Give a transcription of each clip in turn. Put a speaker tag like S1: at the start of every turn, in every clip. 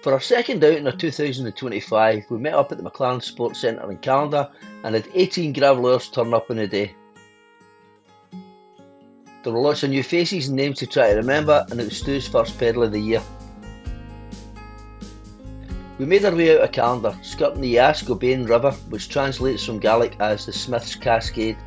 S1: For our second outing of 2025, we met up at the McLaren Sports Centre in Callander and had 18 gravellers turn up in a day. There were lots of new faces and names to try to remember, and it was Stu's first pedal of the year. We made our way out of Callander, skirting the Ascobain River, which translates from Gaelic as the Smith's Cascade.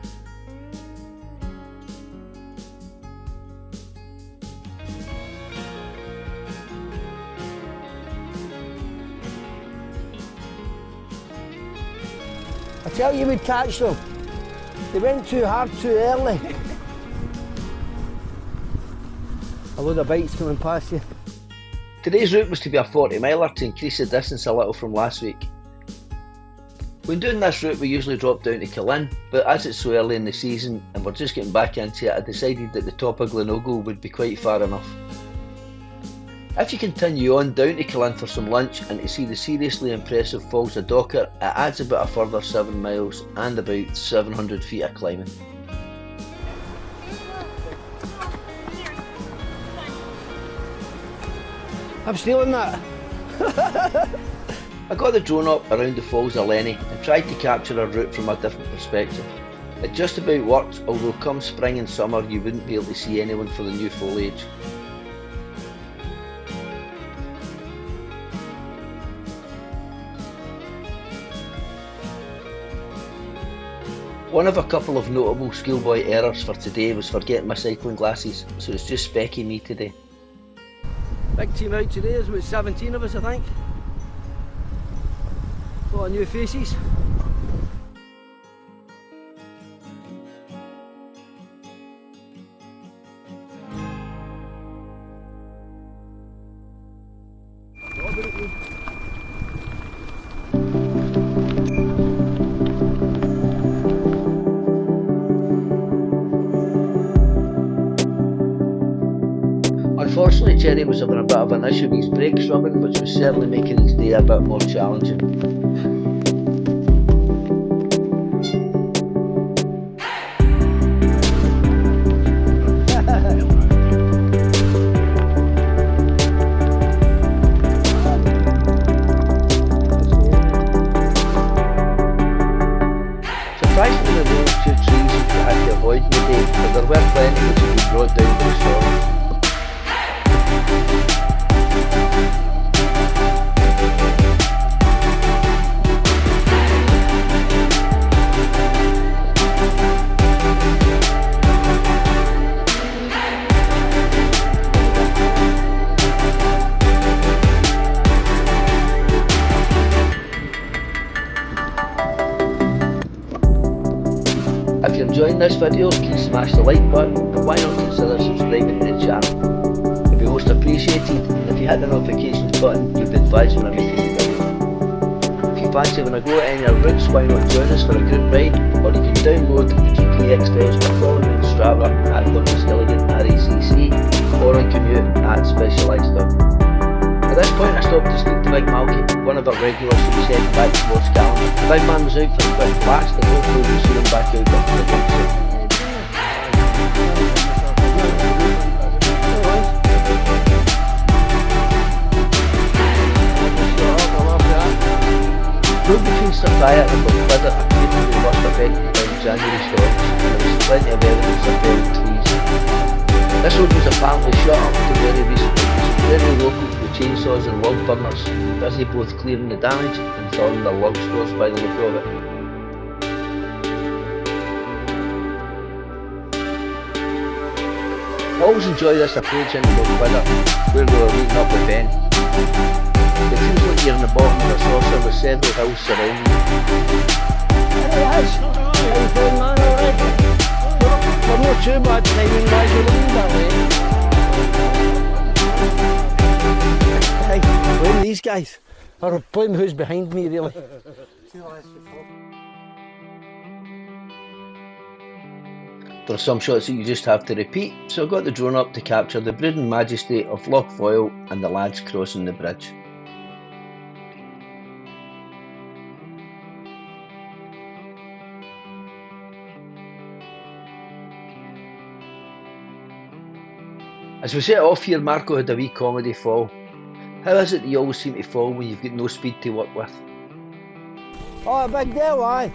S2: I tell you we'd catch them. They went too hard too early. A load of bikes coming past you.
S1: Today's route was to be a 40 miler to increase the distance a little from last week. When doing this route we usually drop down to Callander, but as it's so early in the season and we're just getting back into it, I decided that the top of Glen Ogle would be quite far enough. If you continue on down to Callander for some lunch and to see the seriously impressive Falls of Docker, it adds about a further 7 miles and about 700 feet of climbing.
S2: I'm stealing that.
S1: I got the drone up around the Falls of Lenny and tried to capture a route from a different perspective. It just about worked, although come spring and summer you wouldn't be able to see anyone for the new foliage. One of a couple of notable schoolboy errors for today was forgetting my cycling glasses, so it's just Specky me today.
S2: Big team out today, there's about 17 of us I think. A lot of new faces.
S1: Unfortunately, Jerry was having a bit of an issue with his brakes rubbing, which was certainly making his day a bit more challenging. Surprisingly, there were only 2 trees we had to avoid in the day, but there were plenty which had been brought down by the storm. If you're enjoying this video, please smash the like button, and why not consider subscribing to the channel. It'd be most appreciated, and if you hit the notifications button, you'll be advised when I make a new video. If you fancy having a go at any of our routes, why not join us for a group ride, or you can download the GPX files by following me on Strava at Gilligan RACC, or on Commute at Specialised Up. At this point I stopped to speak to Big Malky, one of our regulars who was heading back towards Callander. The big man was out for a quick blast and hopefully we'll see him back out there for the big soon. Road between Sartaya and Balquidder appeared to be the worst affected by the January storms, and there was plenty of evidence of buried trees. This road was apparently shut up to very recently, so very local with chainsaws and log burners, busy both clearing the damage and thawing their log stores by the look of it. I always enjoy this approach into Balquidder, where we were meeting up with Ben. It feels like you're in the bottom of a saucer with several hills surrounding you.
S2: Hey, how you doing, man? Alright? We're not too bad timing wise, we're a wee bit late. Hey, blame these guys. Or blame who's behind me, really.
S1: There are some shots that you just have to repeat, so I got the drone up to capture the brooding majesty of Loch Voil and the lads crossing the bridge. As we set off here, Marco had a wee comedy fall. How is it that you always seem to fall when you've got no speed to work with?
S2: Oh, a big deal, aye.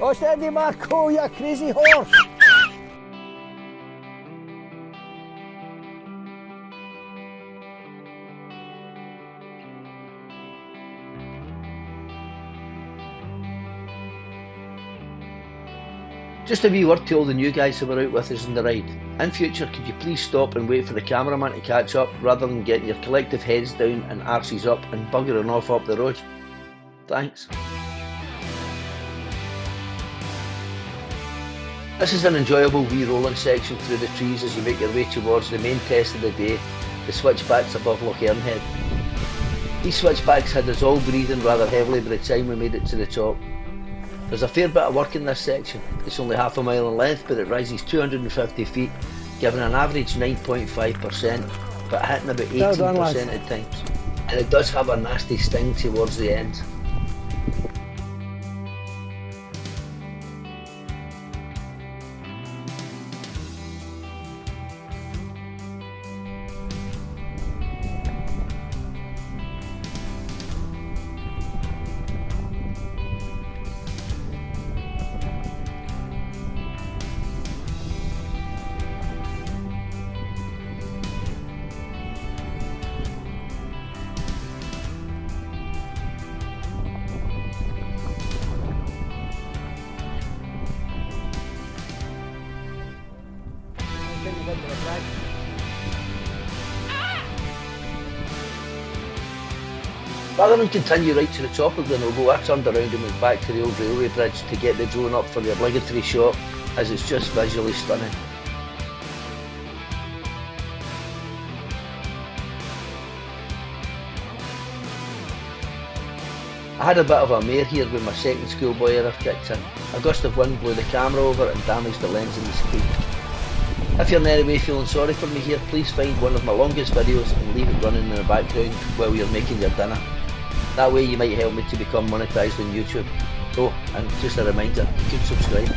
S2: Oh, steady Marco, you crazy horse.
S1: Just a wee word to all the new guys who were out with us on the ride. In future, could you please stop and wait for the cameraman to catch up rather than getting your collective heads down and arses up and buggering off up the road? Thanks. This is an enjoyable wee rolling section through the trees as you make your way towards the main test of the day, the switchbacks above Loch. These switchbacks had us all breathing rather heavily by the time we made it to the top. There's a fair bit of work in this section. It's only half a mile in length, but it rises 250 feet, giving an average 9.5%, but hitting about 18% at times. And it does have a nasty sting towards the end. Rather than continue right to the top of Glen Ogle, I turned around and went back to the old railway bridge to get the drone up for the obligatory shot, as it's just visually stunning. I had a bit of a mare here when my second schoolboy era kicked in. A gust of wind blew the camera over and damaged the lens in the screen. If you're in any way feeling sorry for me here, please find one of my longest videos and leave it running in the background while you're making your dinner. That way you might help me to become monetised on YouTube. Oh, and just a reminder, you could subscribe.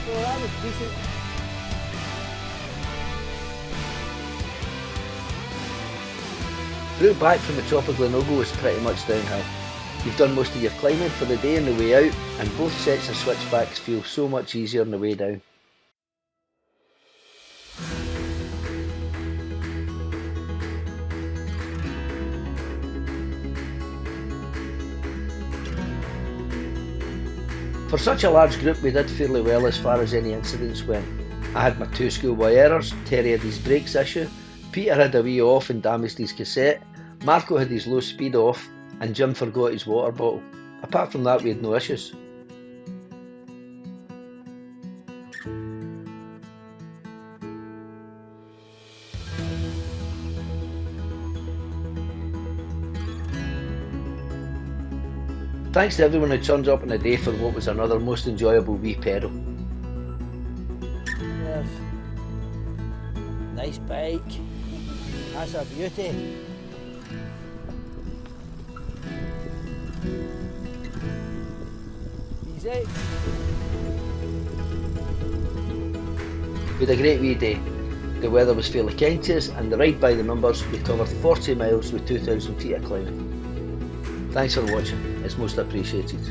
S2: Well, that was decent.
S1: The route back from the top of Glen Ogle is pretty much downhill. You've done most of your climbing for the day on the way out, and both sets of switchbacks feel so much easier on the way down. For such a large group, we did fairly well as far as any incidents went. I had my two schoolboy errors, Terry had his brakes issue, Peter had a wee off and damaged his cassette, Marco had his low speed off, and Jim forgot his water bottle. Apart from that, we had no issues. Thanks to everyone who turned up on the day for what was another most enjoyable wee pedal.
S2: Yes. Nice bike. That's a beauty. Easy.
S1: We had a great wee day. The weather was fairly kind to us, and the ride by the numbers, we covered 40 miles with 2,000 feet of climbing. Thanks for watching, it's most appreciated.